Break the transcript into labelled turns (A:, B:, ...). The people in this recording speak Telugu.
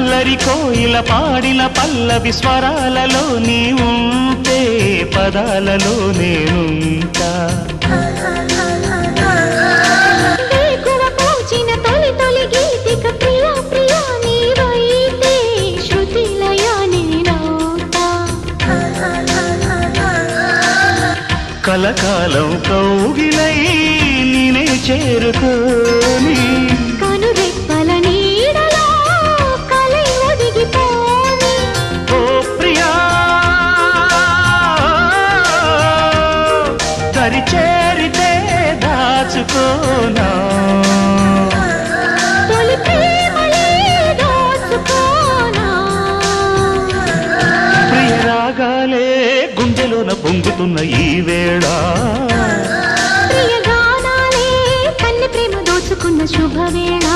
A: అల్లరి కోయిల పాడిన పల్లవి స్వరాలలో నీ ఉంటే పదాలలో నేనుంటా కలకాలం కౌగిలై నేనే చేరుకోని
B: కనురెప్పల నీడలో కలై ఒదిగిపోని
A: ఓ ప్రియా దరి చేరితే దాచుకోనా
B: తొలి ప్రేమలే దోచుకోనా
A: ప్రియ రాగాలే గుండెలోన పొంగుతున్న ఈ వేళ
B: ప్రియ గానాలే కన్నె ప్రేమ దోచుకున్న శుభవేళ